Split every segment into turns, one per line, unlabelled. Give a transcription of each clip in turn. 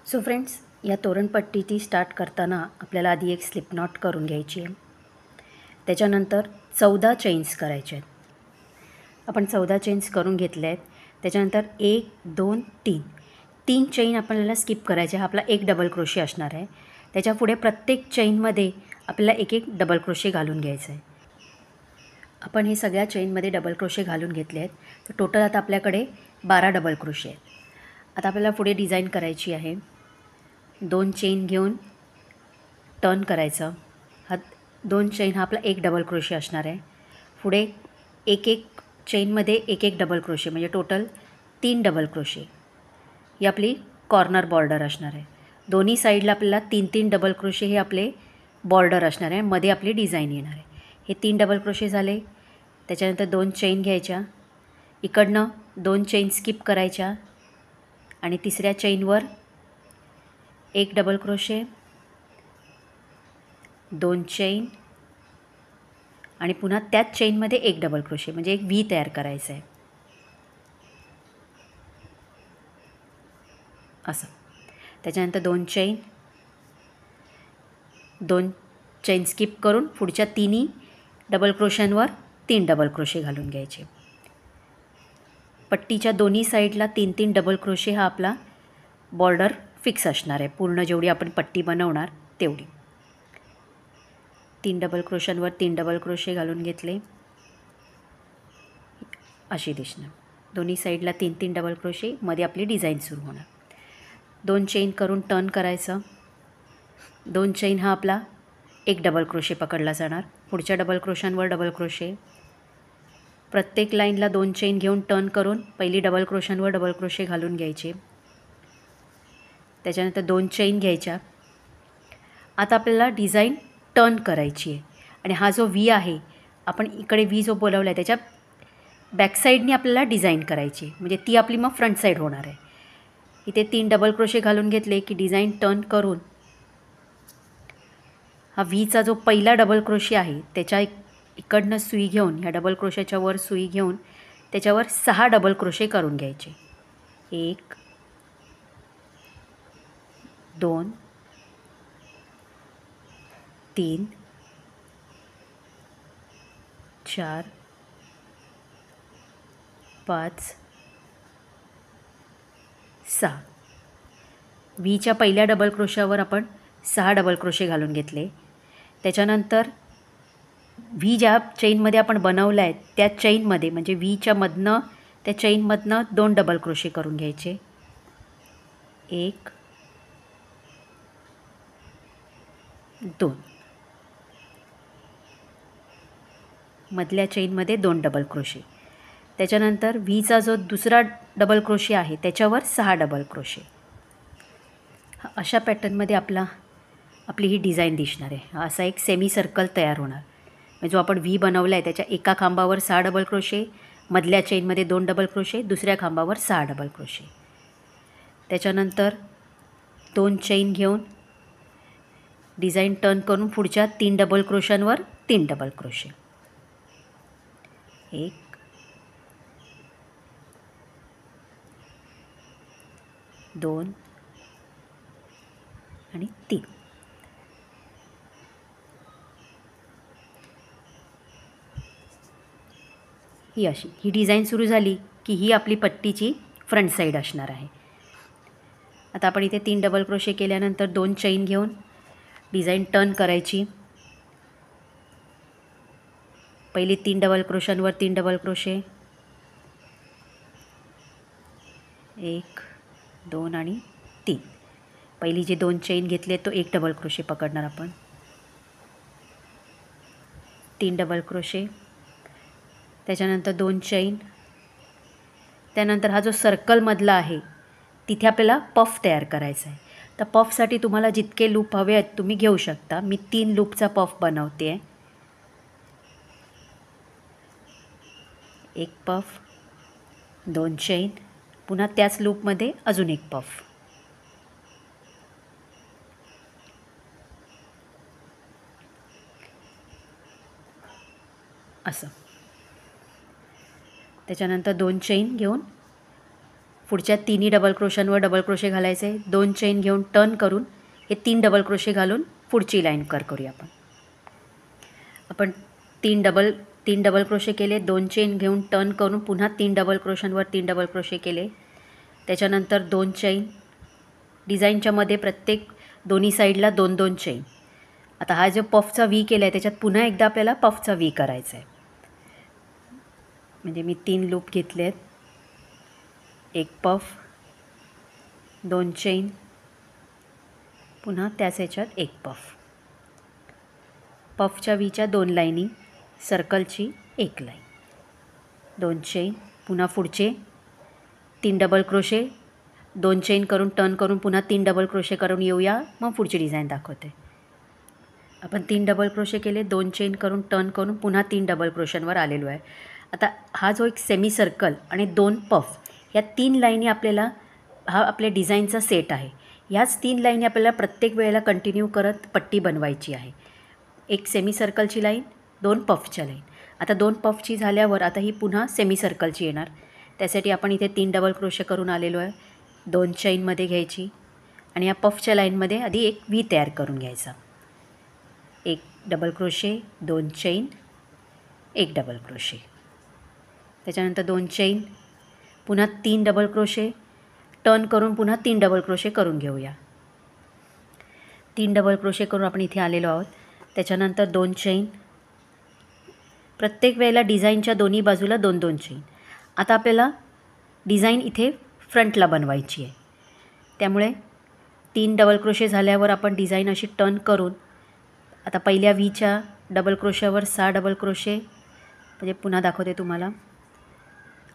So friends, या तोरणपट्टीची start करताना आपल्याला आधी एक स्लिप नॉट करून घ्यायची आहे. त्याच्यानंतर 14 चेन्स करायचे आहेत. आपण 14 चेन्स करून घेतले आहेत. त्याच्यानंतर 1 2 3 3 चेन आपल्याला स्किप करायचे. हा आपला एक डबल क्रोशे असणार आहे. त्याच्यापुढे प्रत्येक चेनमध्ये आपल्याला एक एक डबल क्रोशे घालून घ्यायचं आहे. आपण हे सगळ्या चेनमध्ये डबल क्रोशे घालून घेतले आहेत. तर टोटल आता आपल्याकडे 12 डबल क्रोशे आहेत. आता आपल्याला पुढे डिझाईन करायची आहे. 2 चेन घेऊन टर्न करायचं. हा 2 चेन हा आपला एक डबल क्रोशे असणार आहे. पुढे एक एक चेनमध्ये एक एक डबल क्रोशे म्हणजे टोटल 3 डबल क्रोशे. ही आपली कॉर्नर बॉर्डर असणार आहे. दोन्ही साईडला आपल्याला 3-3 डबल क्रोशे हे आपले बॉर्डर असणार आहे. मध्ये आपली डिझाईन येणार आहे. हे 3 डबल क्रोशे झाले. त्याच्यानंतर 2 चेन घ्यायच्या. इकडनं 2 चेन स्किप करायच्या आणि तिसऱ्या चेनवर एक डबल क्रोशे, 2 चेन आणि पुन्हा त्याच चेनमध्ये एक डबल क्रोशे म्हणजे एक व्ही तयार करायचं आहे. असं. त्याच्यानंतर 2 चेन स्किप करून पुढच्या तिन्ही डबल क्रोशांवर 3 डबल क्रोशे घालून घ्यायचे. पट्टीच्या दोन्ही साईडला 3-3 डबल क्रोशे हा आपला बॉर्डर फिक्स असणार आहे. पूर्ण जेवढी आपण पट्टी बनवणार तेवढी. 3 डबल क्रोशांवर 3 डबल क्रोशे घालून घेतले. अशी दिसणार. दोन्ही साईडला 3-3 डबल क्रोशे. मध्ये आपली डिझाईन सुरू होणार. 2 चेन करून टर्न करायचं. 2 चेन हा आपला एक डबल क्रोशे पकडला जाणार. पुढच्या डबल क्रोशांवर डबल क्रोशे. प्रत्येक लाईनला 2 चेन घेऊन टर्न करून पहिली डबल क्रोशांवर डबल क्रोशे घालून घ्यायचे. त्याच्यानंतर 2 चेन घ्यायच्या. आता आपल्याला डिझाईन टर्न करायची आहे आणि हा जो व्ही आहे, आपण इकडे व्ही जो बोलवला आहे त्याच्या बॅकसाईडने आपल्याला डिझाईन करायची, म्हणजे ती आपली मग फ्रंट साईड होणार आहे. इथे 3 डबल क्रोशे घालून घेतले की डिझाईन टर्न करून हा व्हीचा जो पहिला डबल क्रोशे आहे त्याच्या इकडनं सुई घेऊन, ह्या डबल क्रोशाच्या वर सुई घेऊन त्याच्यावर 6 डबल क्रोशे करून घ्यायचे. 1 2 3 4 5 6. व्हीच्या पहिल्या डबल क्रोशावर आपण 6 डबल क्रोशे घालून घेतले. त्याच्यानंतर व्ही ज्या चेनमध्ये आपण बनवला आहे त्या चेनमध्ये, म्हणजे व्हीच्या मधनं त्या चेनमधनं 2 डबल क्रोशे करून घ्यायचे. 1 2. मधल्या चेनमध्ये 2 डबल क्रोशे. त्याच्यानंतर व्हीचा जो दुसरा डबल क्रोशे आहे त्याच्यावर 6 डबल क्रोशे. अशा पॅटर्नमध्ये आपली ही डिझाईन दिसणार आहे. हा असा एक सेमी सर्कल तयार होणार. म्हणजे जो आपण व्ही बनवला आहे त्याच्या एका खांबावर 6 डबल क्रोशे, मधल्या चेनमध्ये 2 डबल क्रोशे, दुसऱ्या खांबावर 6 डबल क्रोशे. त्याच्यानंतर 2 चेन घेऊन डिझाईन टर्न करून पुढच्या 3 डबल क्रोशांवर 3 डबल क्रोशे. 1 2 आणि 3. ही डिझाईन सुरू झाली की ही आपली पट्टीची फ्रंट साईड असणार आहे. आता आपण इथे 3 डबल क्रोशे केल्यानंतर 2 चेन घेऊन डिझाईन टर्न करायची. पहिली 3 डबल क्रोशांवर 3 डबल क्रोशे. 1 2 आणि 3. पहिली जे 2 चेन घेतले तो एक डबल क्रोशे पकडणार आपण. 3 डबल क्रोशे. त्याच्यानंतर 2 चेन. त्यानंतर हा जो सर्कलमधला आहे तिथे आपल्याला पफ तयार करायचा आहे. तर पफसाठी तुम्हाला जितके लूप हवे आहेत तुम्ही घेऊ शकता. मी 3 लूपचा पफ बनवते आहे. एक पफ, 2 चेन, पुन्हा त्याच लूपमध्ये अजून एक पफ. असं. त्याच्यानंतर 2 चेन घेऊन पुढच्या तिन्ही डबल क्रोशांवर डबल क्रोशे घालायचे, 2 चेन घेऊन टर्न करून हे 3 डबल क्रोशे घालून पुढची लाईन करूया आपण 3 डबल क्रोशे केले, 2 चेन घेऊन टर्न करून पुन्हा 3 डबल क्रोशांवर 3 डबल क्रोशे केले, त्याच्यानंतर 2 चेन, डिझाईनच्या मध्ये प्रत्येक दोन्ही साईडला 2-2 चेन. आता हा जो पफचा व्ही केला आहे त्याच्यात पुन्हा एकदा आपल्याला पफचा व्ही करायचा आहे. म्हणजे मी 3 लूप घेतले आहेत, एक पफ, 2 चेन, पुन्हा त्याच ह्याच्यात एक पफ. पफच्या व्हीच्या 2 लाईनी, सर्कलची एक लाईन, 2 चेन, पुन्हा पुढचे 3 डबल क्रोशे, 2 चेन करून टर्न करून पुन्हा 3 डबल क्रोशे करून येऊया, मग पुढची डिझाईन दाखवते. आपण 3 डबल क्रोशे केले, 2 चेन करून टर्न करून पुन्हा 3 डबल क्रोशांवर आलेलो आहे. आता हा जो एक सेमी सर्कल आणि 2 पफ, या 3 लाईनी आपल्याला, हा आपल्या डिझाईनचा सेट आहे. ह्याच 3 लाईनी आपल्याला प्रत्येक वेळेला कंटिन्यू करत पट्टी बनवायची आहे. एक सेमी सर्कलची लाईन, 2 पफच्या लाईन. आता 2 पफची झाल्यावर आता ही पुन्हा सेमी सर्कलची येणार. त्यासाठी आपण इथे 3 डबल क्रोशे करून आलेलो आहे, 2 चेनमध्ये घ्यायची आणि या पफच्या लाईनमध्ये आधी एक व्ही तयार करून घ्यायचा. एक डबल क्रोशे, 2 चेन, एक डबल क्रोशे, त्याच्यानंतर 2 चेन, पुन्हा 3 डबल क्रोशे, टर्न करून पुन्हा 3 डबल क्रोशे करून घेऊया. 3 डबल क्रोशे करून आपण इथे आलेलो आहोत. त्याच्यानंतर 2 चेन, प्रत्येक वेळेला डिझाईनच्या दोन्ही बाजूला 2-2 चेन. आता आपल्याला डिझाईन इथे फ्रंटला बनवायची आहे, त्यामुळे 3 डबल क्रोशे झाल्यावर आपण डिझाईन अशी टर्न करून आता पहिल्या व्हीच्या डबल क्रोशावर 6 डबल क्रोशे, म्हणजे पुन्हा दाखवते तुम्हाला.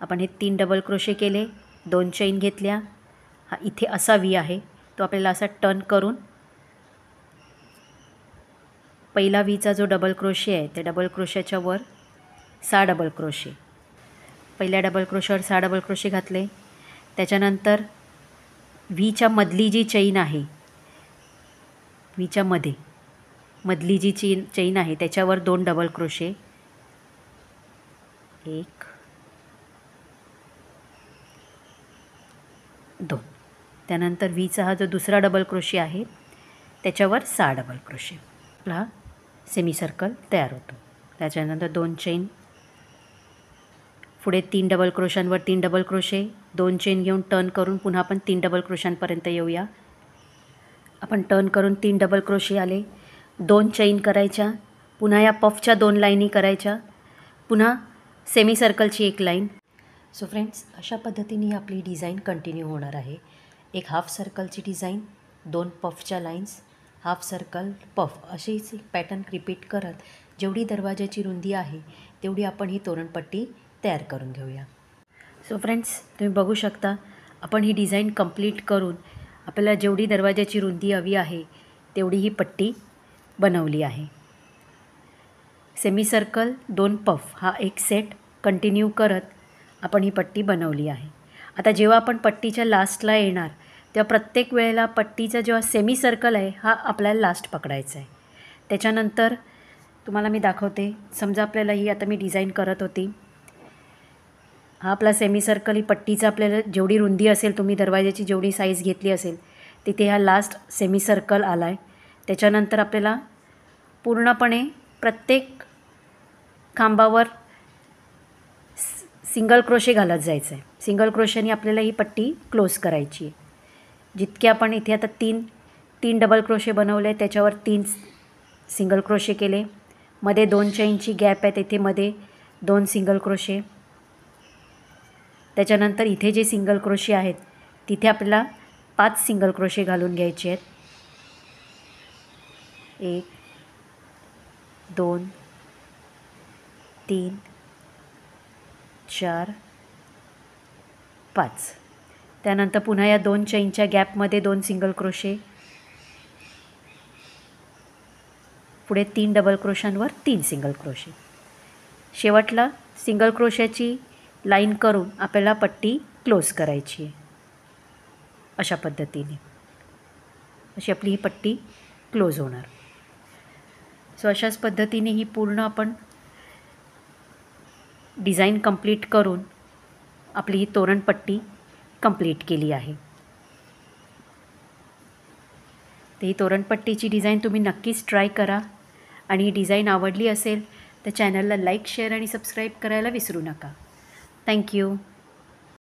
आपण हे 3 डबल क्रोशे केले, 2 चेन घेतल्या, हा इथे असा व्ही आहे तो आपल्याला असा टर्न करून पहिला व्हीचा जो डबल क्रोशे आहे त्या डबल क्रोशाच्या वर 6 डबल क्रोशे, पहिल्या डबल क्रोशावर 6 डबल क्रोशे घातले. त्याच्यानंतर व्हीच्या मधली जी चेन आहे, व्हीच्या मधली जी चेन आहे त्याच्यावर 2 डबल क्रोशे, 1 2. त्यानंतर व्हीचा हा जो दुसरा डबल क्रोशे आहे त्याच्यावर 6 डबल क्रोशे. आपला सेमी सर्कल तयार होतो. त्याच्यानंतर 2 चेन, पुढे 3 डबल क्रोशांवर 3 डबल क्रोशे, 2 चेन घेऊन टर्न करून पुन्हा आपण 3 डबल क्रोशांपर्यंत येऊया. आपण टर्न करून 3 डबल क्रोशे आले, 2 चेन करायच्या, पुन्हा या पफच्या 2 लाईनी करायच्या, पुन्हा सेमी सर्कलची एक लाईन. सो फ्रेंड्स, अशा पद्धतीने आपली डिझाईन कंटिन्यू होणार आहे. एक हाफ सर्कलची डिझाईन, 2 पफच्या लाईन्स, हाफ सर्कल, पफ, अशीच पॅटर्न रिपीट करत जेवढी दरवाजाची रुंदी आहे तेवढी आपण ही तोरणपट्टी तयार करून घेऊया. सो फ्रेंड्स, तुम्ही बघू शकता आपण ही डिझाईन कंप्लीट करून आपल्याला जेवढी दरवाजाची रुंदी हवी आहे तेवढी ही पट्टी बनवली आहे. सेमी सर्कल, 2 पफ हा एक सेट कंटिन्यू करत आपण ही पट्टी बनवली आहे. आता जेव्हा आपण पट्टीच्या लास्टला येणार तेव्हा प्रत्येक वेळेला पट्टीचा जेव्हा सेमी सर्कल आहे हा आपल्याला लास्ट पकडायचा आहे. त्याच्यानंतर तुम्हाला मी दाखवते. समजा आपल्याला ही आता मी डिझाईन करत होती, हा आपला सेमी सर्कल, ही पट्टीचा आपल्याला जेवढी रुंदी असेल, तुम्ही दरवाजाची जेवढी साईज घेतली असेल तिथे हा लास्ट सेमी सर्कल आला आहे. त्याच्यानंतर आपल्याला पूर्णपणे प्रत्येक खांबावर सिंगल क्रोशे घालत जायचं आहे. सिंगल क्रोशाने आपल्याला ही पट्टी क्लोज करायची आहे. जितके आपण इथे आता 3 डबल क्रोशे बनवले, त्याच्यावर 3 सिंगल क्रोशे केले, मध्ये 2 चेनची गॅप आहे तिथे मध्ये 2 सिंगल क्रोशे. त्याच्यानंतर इथे जे सिंगल क्रोशे आहेत तिथे आपल्याला 5 सिंगल क्रोशे घालून घ्यायचे आहेत. 1 2 3 4 5. त्यानंतर पुन्हा या 2 चेनच्या गॅपमध्ये 2 सिंगल क्रोशे, पुढे 3 डबल क्रोशांवर 3 सिंगल क्रोशे. शेवटला सिंगल क्रोशाची लाईन करून आपल्याला पट्टी क्लोज करायची आहे. अशा पद्धतीने अशी आपली ही पट्टी क्लोज होणार. सो अशाच पद्धतीने ही पूर्ण आपण डिझाईन कंप्लीट करून आपली ही तोरणपट्टी कंप्लीट केली आहे. तर ही तोरणपट्टीची डिझाईन तुम्ही नक्कीच ट्राय करा आणि ही डिझाईन आवडली असेल तर चॅनलला लाईक, शेअर आणि सबस्क्राईब करायला विसरू नका. थँक्यू.